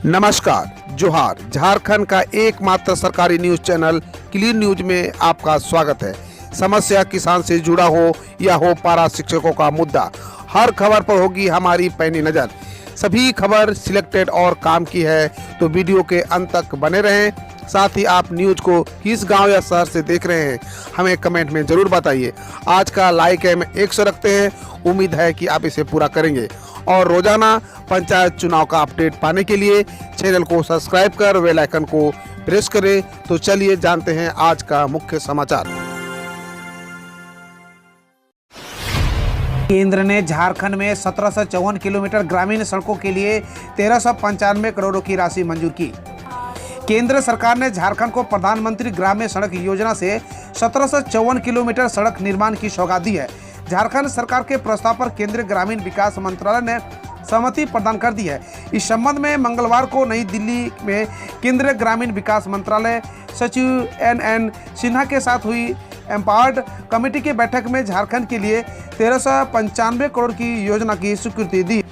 नमस्कार, जोहार। झारखंड का एकमात्र सरकारी न्यूज चैनल क्लीन न्यूज में आपका स्वागत है। समस्या किसान से जुड़ा हो या हो पारा शिक्षकों का मुद्दा, हर खबर पर होगी हमारी पैनी नज़र। सभी खबर सिलेक्टेड और काम की है, तो वीडियो के अंत तक बने रहें। साथ ही आप न्यूज को किस गांव या शहर से देख रहे हैं, हमें कमेंट में ज़रूर बताइए। आज का लाइक हम 100 रखते हैं, उम्मीद है कि आप इसे पूरा करेंगे। और रोजाना पंचायत चुनाव का अपडेट पाने के लिए चैनल को सब्सक्राइब कर बेल आइकन को प्रेस करें। तो चलिए जानते हैं आज का मुख्य समाचार। केंद्र ने झारखंड में 1754 किलोमीटर ग्रामीण सड़कों के लिए 1395 करोड़ की राशि मंजूर की। केंद्र सरकार ने झारखंड को प्रधानमंत्री ग्रामीण सड़क योजना से 1754 किलोमीटर सड़क निर्माण की सौगात दी है। झारखंड सरकार के प्रस्ताव पर केंद्रीय ग्रामीण विकास मंत्रालय ने सहमति प्रदान कर दी है। इस संबंध में मंगलवार को नई दिल्ली में केंद्रीय ग्रामीण विकास मंत्रालय सचिव NN सिन्हा के साथ हुई एम्पावर्ड कमेटी की बैठक में झारखंड के लिए 1395 करोड़ की योजना की स्वीकृति दी।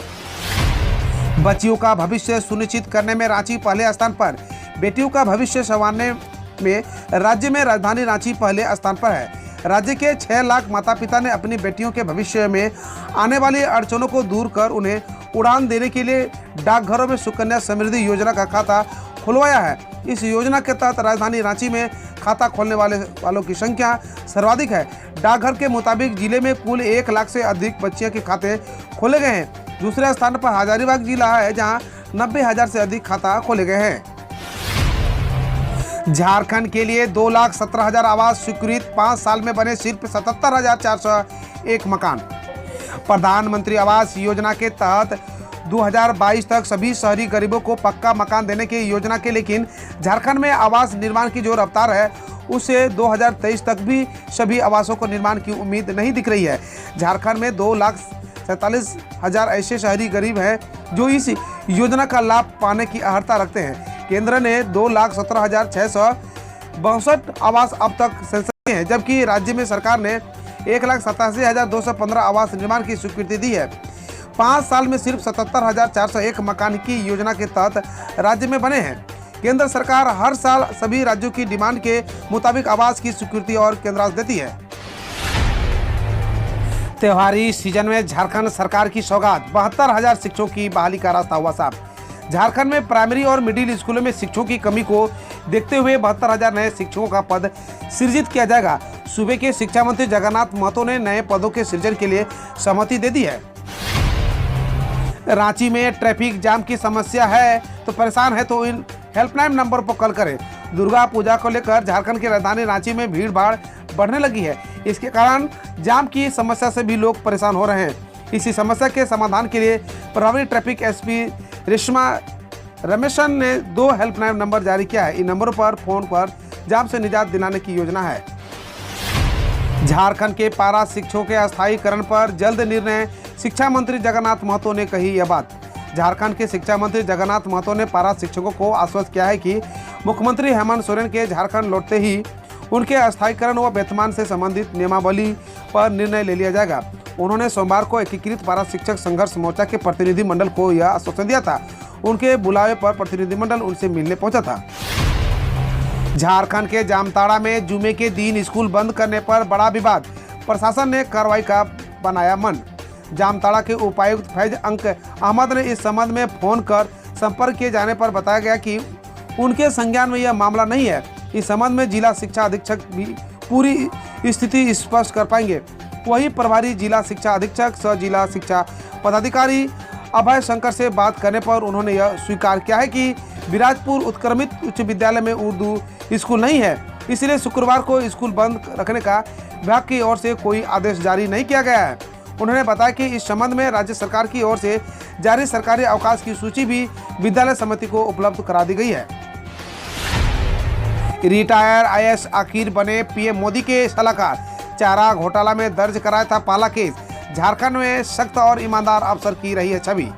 बच्चियों का भविष्य सुनिश्चित करने में रांची पहले स्थान पर। बेटियों का भविष्य संवारने में राज्य में राजधानी रांची पहले स्थान पर है। राज्य के 6 लाख माता पिता ने अपनी बेटियों के भविष्य में आने वाली अड़चनों को दूर कर उन्हें उड़ान देने के लिए डाकघरों में सुकन्या समृद्धि योजना का खाता खुलवाया है। इस योजना के तहत राजधानी रांची में खाता खोलने वालों की संख्या सर्वाधिक है। डाकघर के मुताबिक जिले में कुल 1 लाख से अधिक बच्चियों के खाते खोले गए हैं। दूसरे स्थान पर हजारीबाग जिला है, जहां 90,000 से अधिक खाता खोले गए हैं। झारखंड के लिए 2,17,000 आवास स्वीकृत, 5 साल में बने सिर्फ 77,401 मकान। प्रधानमंत्री आवास योजना के तहत 2022 तक सभी शहरी गरीबों को पक्का मकान देने की योजना के, लेकिन झारखंड में आवास निर्माण की जो रफ्तार है उससे 2023 तक भी सभी आवासों को निर्माण की उम्मीद नहीं दिख रही है। झारखंड में 2,47,000 ऐसे शहरी गरीब हैं जो इस योजना का लाभ पाने की अर्हता रखते हैं। केंद्र ने 2,17,662 आवास अब तक सेंसस किए हैं, जबकि राज्य में सरकार ने 1,87,215 आवास निर्माण की स्वीकृति दी है। 5 साल में सिर्फ 77,401 मकान की योजना के तहत राज्य में बने हैं। केंद्र सरकार हर साल सभी राज्यों की डिमांड के मुताबिक आवास की स्वीकृति और केंद्रांश देती है। त्योहारी सीजन में झारखंड सरकार की सौगात, 72,000 शिक्षकों की बहाली का रास्ता हुआ साफ। झारखंड में प्राइमरी और मिडिल स्कूलों में शिक्षकों की कमी को देखते हुए 72,000 नए शिक्षकों का पद सृजित किया जाएगा। सूबे के शिक्षा मंत्री जगन्नाथ महतो ने नए पदों के सृजन के लिए सहमति दे दी है। रांची में ट्रैफिक जाम की समस्या है तो परेशान है तो इन हेल्पलाइन नंबर पर कॉल करें। दुर्गा पूजा को लेकर झारखंड की राजधानी रांची में भीड़ भाड़ बढ़ने लगी है। इसके कारण जाम की समस्या से भी लोग परेशान हो रहे हैं। इसी समस्या के समाधान के लिए प्रभारी ट्रैफिक SP रेशमा रमेशन ने 2 हेल्पलाइन नंबर जारी किया है। इन नंबरों पर फोन पर जाम से निजात दिलाने की योजना है। झारखंड के पारा शिक्षकों के अस्थायीकरण पर जल्द निर्णय, शिक्षा मंत्री जगन्नाथ महतो ने कही यह बात। झारखंड के शिक्षा मंत्री जगन्नाथ महतो ने पारा शिक्षकों को आश्वस्त किया है कि मुख्यमंत्री हेमंत सोरेन के झारखंड लौटते ही उनके अस्थायीकरण व वेतनमान से संबंधित नियमावली पर निर्णय ले लिया जाएगा। उन्होंने सोमवार को एकीकृत पारा शिक्षक संघर्ष मोर्चा के प्रतिनिधि मंडल को यह आश्वासन दिया था। उनके बुलावे पर प्रतिनिधिमंडल उनसे मिलने पहुंचा था। झारखंड के जामताड़ा में जुमे के दिन स्कूल बंद करने पर बड़ा विवाद, प्रशासन ने कार्रवाई का बनाया मन। जामताड़ा के उपायुक्त फैज अंक अहमद ने इस संबंध में फोन कर संपर्क किए जाने पर बताया गया कि उनके संज्ञान में यह मामला नहीं है। इस संबंध में जिला शिक्षा अधीक्षक भी पूरी स्थिति स्पष्ट कर पाएंगे। वही प्रभारी जिला शिक्षा अधीक्षक सह जिला शिक्षा पदाधिकारी अभय शंकर से बात करने पर उन्होंने यह स्वीकार किया है कि विराजपुर उत्क्रमित उच्च विद्यालय में उर्दू स्कूल नहीं है, इसलिए शुक्रवार को स्कूल बंद रखने का विभाग की ओर से कोई आदेश जारी नहीं किया गया है। उन्होंने बताया कि इस संबंध में राज्य सरकार की ओर से जारी सरकारी अवकाश की सूची भी विद्यालय समिति को उपलब्ध करा दी गई है। रिटायर IAS आखिर बने PM मोदी के सलाहकार, चारा घोटाला में दर्ज कराया था पहला केस। झारखंड में सख्त और ईमानदार अफसर की रही है छवि।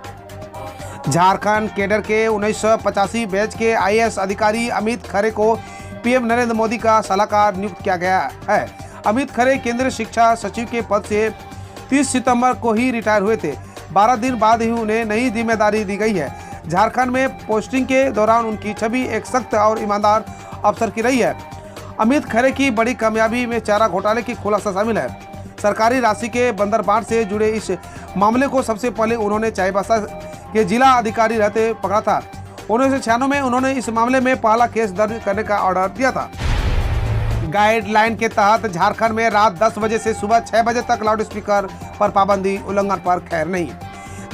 झारखंड कैडर के 1985 बैच के IAS अधिकारी अमित खरे को PM नरेंद्र मोदी का सलाहकार नियुक्त किया गया है। अमित खरे केंद्रीय शिक्षा सचिव के पद से 30 सितंबर को ही रिटायर हुए थे। 12 दिन बाद ही उन्हें नई जिम्मेदारी दी गई है। झारखंड में पोस्टिंग के दौरान उनकी छवि एक सख्त और ईमानदार अफसर की रही है। अमित खरे की बड़ी कामयाबी में चारा घोटाले की खुलासा शामिल है। सरकारी राशि के बंदरबाट से जुड़े इस मामले को सबसे पहले उन्होंने चाईबासा के जिला अधिकारी रहते पकड़ा था। 1996 में उन्होंने इस मामले में पहला केस दर्ज करने का ऑर्डर दिया था। गाइडलाइन के तहत झारखंड में रात 10 बजे से सुबह 6 बजे तक लाउडस्पीकर पर पाबंदी उल्लंघन पर खैर नहीं।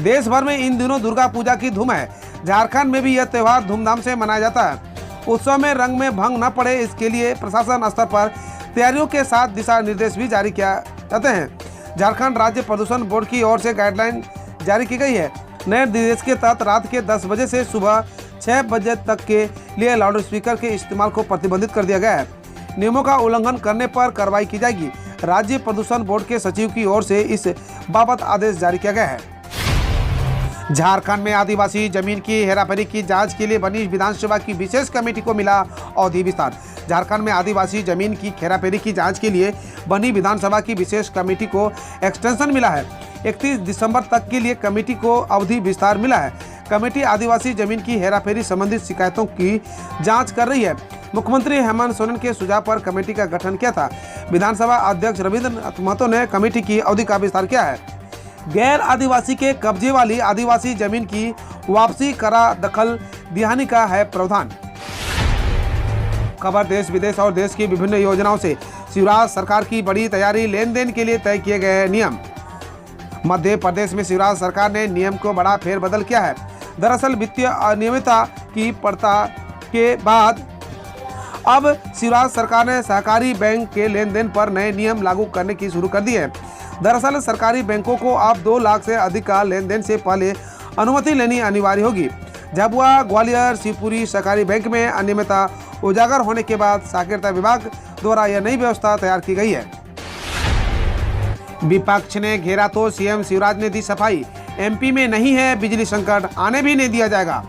देश भर में इन दिनों दुर्गा पूजा की धूम है। झारखंड में भी यह त्यौहार धूमधाम से मनाया जाता है। उत्सव में रंग में भंग न पड़े, इसके लिए प्रशासन स्तर पर तैयारियों के साथ दिशा निर्देश भी जारी किया जाते हैं। झारखंड राज्य प्रदूषण बोर्ड की ओर से गाइडलाइन जारी की गई है। नए निर्देश के तहत रात के 10 बजे से सुबह 6 बजे तक के लिए लाउडस्पीकर के इस्तेमाल को प्रतिबंधित कर दिया गया है। नियमों का उल्लंघन करने पर कार्रवाई की जाएगी। राज्य प्रदूषण बोर्ड के सचिव की ओर से इस बाबत आदेश जारी किया गया है। झारखंड में आदिवासी जमीन की हेराफेरी की जांच के लिए बनी विधानसभा की विशेष कमेटी को मिला अवधि विस्तार। झारखंड में आदिवासी जमीन की हेराफेरी की जांच के लिए बनी विधानसभा की विशेष कमेटी को एक्सटेंशन मिला है। 31 दिसंबर तक के लिए कमेटी को अवधि विस्तार मिला है। कमेटी आदिवासी जमीन की हेराफेरी संबंधित शिकायतों की जांच कर रही है। मुख्यमंत्री हेमंत सोरेन के सुझाव पर कमेटी का गठन किया था। विधानसभा अध्यक्ष रविंद्र महतो ने कमेटी की अवधि का विस्तार किया है। गैर आदिवासी के कब्जे वाली आदिवासी जमीन की वापसी करा दखल दिहानी का है प्रावधान। खबर देश विदेश और देश की विभिन्न योजनाओं से। शिवराज सरकार की बड़ी तैयारी, लेन देन के लिए तय किए गए नियम। मध्य प्रदेश में शिवराज सरकार ने नियम को बड़ा फेरबदल किया है। दरअसल वित्तीय अनियमितता की पड़ताल के बाद अब शिवराज सरकार ने सहकारी बैंक के लेन देन पर नए नियम लागू करने की शुरू कर दी है। दरअसल सरकारी बैंकों को अब 2 लाख से अधिक का लेन देन से पहले अनुमति लेनी अनिवार्य होगी। झाबुआ, ग्वालियर, शिवपुरी सहकारी बैंक में अनियमितता उजागर होने के बाद सहकारिता विभाग द्वारा यह नई व्यवस्था तैयार की गई है। विपक्ष ने घेरा तो सीएम शिवराज ने दी सफाई। एमपी में नहीं है बिजली संकट, आने भी नहीं दिया जाएगा।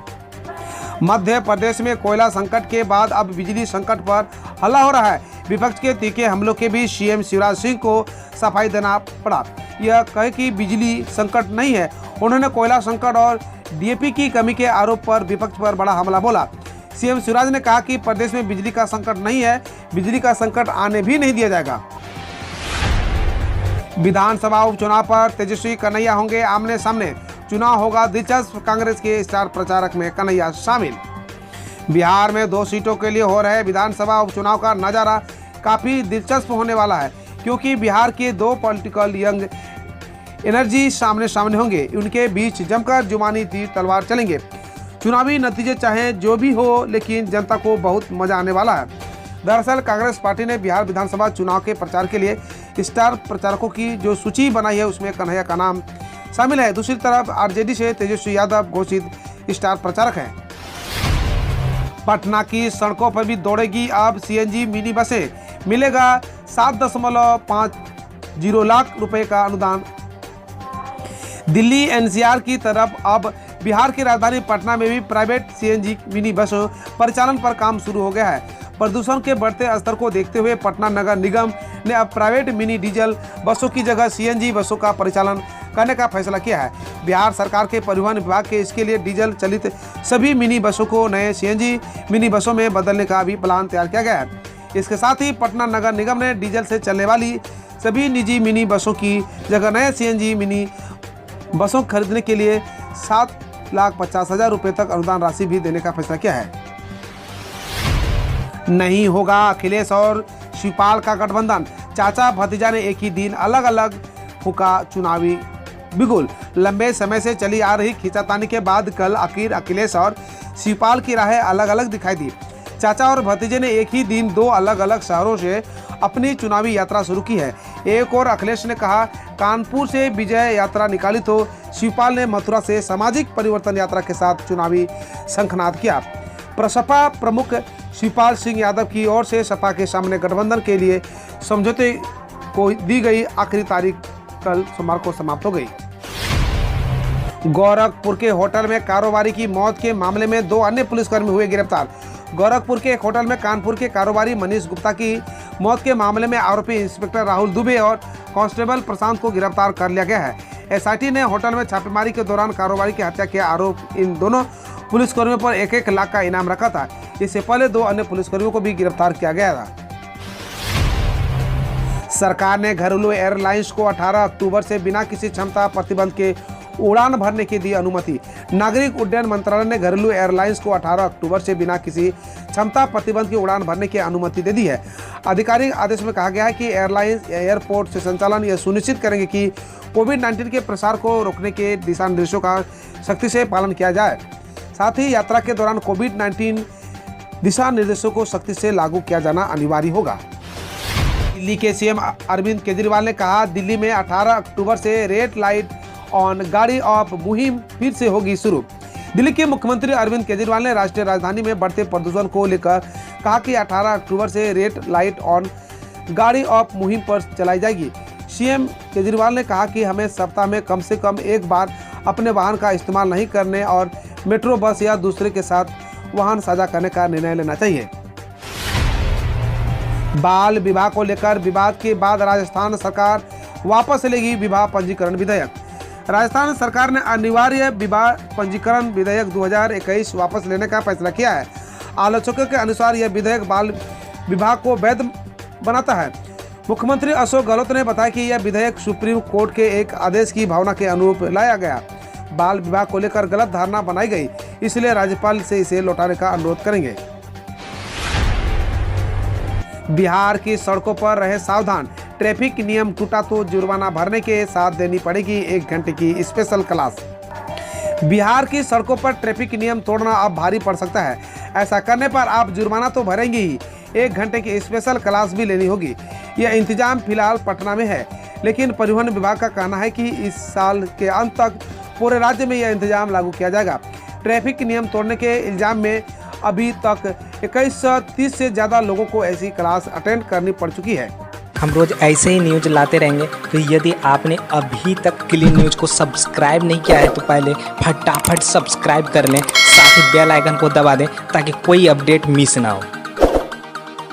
मध्य प्रदेश में कोयला संकट के बाद अब बिजली संकट पर हल्ला हो रहा है। विपक्ष के तीखे हमलों के बीच सीएम शिवराज सिंह को सफाई देना पड़ा। यह कहे कि बिजली संकट नहीं है। उन्होंने कोयला संकट और डीएपी की कमी के आरोप पर विपक्ष पर बड़ा हमला बोला। सीएम शिवराज ने कहा कि प्रदेश में बिजली का संकट नहीं है, बिजली का संकट आने भी नहीं दिया जाएगा। विधानसभा उपचुनाव पर तेजस्वी कन्हैया होंगे आमने सामने। चुनाव होगा दिलचस्प, कांग्रेस के स्टार प्रचारक में कन्हैया शामिल। बिहार में 2 सीटों के लिए हो रहे विधानसभा उपचुनाव का नज़ारा काफ़ी दिलचस्प होने वाला है, क्योंकि बिहार के 2 पॉलिटिकल यंग एनर्जी सामने सामने होंगे। उनके बीच जमकर जुबानी तीर तलवार चलेंगे। चुनावी नतीजे चाहे जो भी हो, लेकिन जनता को बहुत मजा आने वाला है। दरअसल कांग्रेस पार्टी ने बिहार विधानसभा चुनाव के प्रचार के लिए स्टार प्रचारकों की जो सूची बनाई है, उसमें कन्हैया का नाम शामिल है। दूसरी तरफ आरजेडी से तेजस्वी यादव घोषित स्टार प्रचारक हैं। पटना की सड़कों पर भी दौड़ेगी अब सीएनजी मिनी बसें। मिलेगा 7.50 लाख रुपए का अनुदान। दिल्ली एनसीआर की तरफ अब बिहार की राजधानी पटना में भी प्राइवेट सीएनजी मिनी बसों परिचालन पर काम शुरू हो गया है। प्रदूषण के बढ़ते स्तर को देखते हुए पटना नगर निगम ने अब प्राइवेट मिनी डीजल बसों की जगह सीएनजी बसों का परिचालन करने का फैसला किया है। बिहार सरकार के परिवहन विभाग के इसके लिए डीजल चलित सभी मिनी बसों को नए सीएनजी मिनी बसों में बदलने का भी प्लान तैयार किया गया है। इसके साथ ही पटना नगर निगम ने डीजल से चलने वाली सभी निजी मिनी बसों की जगह नए सीएनजी मिनी बसों खरीदने के लिए 7,50,000 रुपये तक अनुदान राशि भी देने का फैसला किया है। नहीं होगा अखिलेश और शिवपाल का गठबंधन। चाचा भतीजा ने एक ही दिन अलग अलग फूका चुनावी बिगुल। लंबे समय से चली आ रही खींचातानी के बाद कल आखिर अखिलेश और शिवपाल की राहें अलग अलग दिखाई दी। चाचा और भतीजे ने एक ही दिन 2 अलग अलग शहरों से अपनी चुनावी यात्रा शुरू की है। एक और अखिलेश ने कहा कानपुर से विजय यात्रा निकाली, तो शिवपाल ने मथुरा से सामाजिक परिवर्तन यात्रा के साथ चुनावी शंखनाद किया। प्रसपा प्रमुख शिवपाल सिंह यादव की ओर से सपा के सामने गठबंधन के लिए समझौते को दी गई आखिरी तारीख कल सोमवार को समाप्त हो गई। गोरखपुर के होटल में कारोबारी की मौत के मामले में 2 अन्य पुलिसकर्मी हुए गिरफ्तार। गोरखपुर के एक होटल में कानपुर के कारोबारी मनीष गुप्ता की मौत के मामले में आरोपी इंस्पेक्टर राहुल दुबे और कांस्टेबल प्रशांत को गिरफ्तार कर लिया गया है। एसआईटी ने होटल में छापेमारी के दौरान कारोबारी की हत्या के आरोप इन दोनों पुलिसकर्मियों पर 1-1 लाख का इनाम रखा था। इससे पहले 2 अन्य पुलिसकर्मियों को भी गिरफ्तार किया गया था। सरकार ने घरेलू एयरलाइंस को 18 अक्टूबर से बिना किसी क्षमता प्रतिबंध के उड़ान भरने की दी अनुमति। नागरिक उड्डयन मंत्रालय ने घरेलू एयरलाइंस को 18 अक्टूबर से बिना किसी क्षमता प्रतिबंध की उड़ान भरने की अनुमति दे दी है। आधिकारिक आदेश में कहा गया है कि एयरलाइंस एयरपोर्ट से संचालन यह सुनिश्चित करेंगे कि कोविड-19 के प्रसार को रोकने के दिशा निर्देशों का सख्ती से पालन किया जाए। साथ ही यात्रा के दौरान कोविड-19 दिशा निर्देशों को सख्ती से लागू किया जाना अनिवार्य होगा। दिल्ली के सीएम अरविंद केजरीवाल ने कहा, दिल्ली में 18 अक्टूबर से रेड लाइट ऑन गाड़ी ऑफ मुहिम फिर से होगी शुरू। दिल्ली के मुख्यमंत्री अरविंद केजरीवाल ने राष्ट्रीय राजधानी में बढ़ते प्रदूषण को लेकर कहा कि 18 अक्टूबर से रेड लाइट ऑन गाड़ी ऑफ मुहिम पर चलाई जाएगी। सीएम केजरीवाल ने कहा कि हमें सप्ताह में कम से कम एक बार अपने वाहन का इस्तेमाल नहीं करने और मेट्रो, बस या दूसरे के साथ वाहन साझा करने का निर्णय लेना चाहिए। बाल विवाह को लेकर विवाद के बाद राजस्थान सरकार वापस लेगी विवाह पंजीकरण विधेयक। राजस्थान सरकार ने अनिवार्य विवाह पंजीकरण विधेयक 2021 वापस लेने का फैसला किया है। आलोचकों के अनुसार यह विधेयक बाल विवाह को वैध बनाता है। मुख्यमंत्री अशोक गहलोत ने बताया कि यह विधेयक सुप्रीम कोर्ट के एक आदेश की भावना के अनुरूप लाया गया। बाल विवाह को लेकर गलत धारणा बनाई गई, इसलिए राज्यपाल से इसे लौटाने का अनुरोध करेंगे। बिहार की सड़कों पर रहे सावधान, ट्रैफिक नियम टूटा तो जुर्माना भरने के साथ देनी पड़ेगी 1 घंटे की स्पेशल क्लास। बिहार की सड़कों पर ट्रैफिक नियम तोड़ना अब भारी पड़ सकता है। ऐसा करने पर आप जुर्माना तो भरेंगे ही, 1 घंटे की स्पेशल क्लास भी लेनी होगी। यह इंतजाम फिलहाल पटना में है, लेकिन परिवहन विभाग का कहना है कि इस साल के अंत तक पूरे राज्य में यह इंतजाम लागू किया जाएगा। ट्रैफिक नियम तोड़ने के इल्जाम में अभी तक 2130 से ज़्यादा लोगों को ऐसी क्लास अटेंड करनी पड़ चुकी है। हम रोज ऐसे ही न्यूज लाते रहेंगे, तो यदि आपने अभी तक क्लीन न्यूज को सब्सक्राइब नहीं किया है तो पहले फटाफट सब्सक्राइब कर लें, साथ ही बेल आइकन को दबा दें ताकि कोई अपडेट मिस ना हो।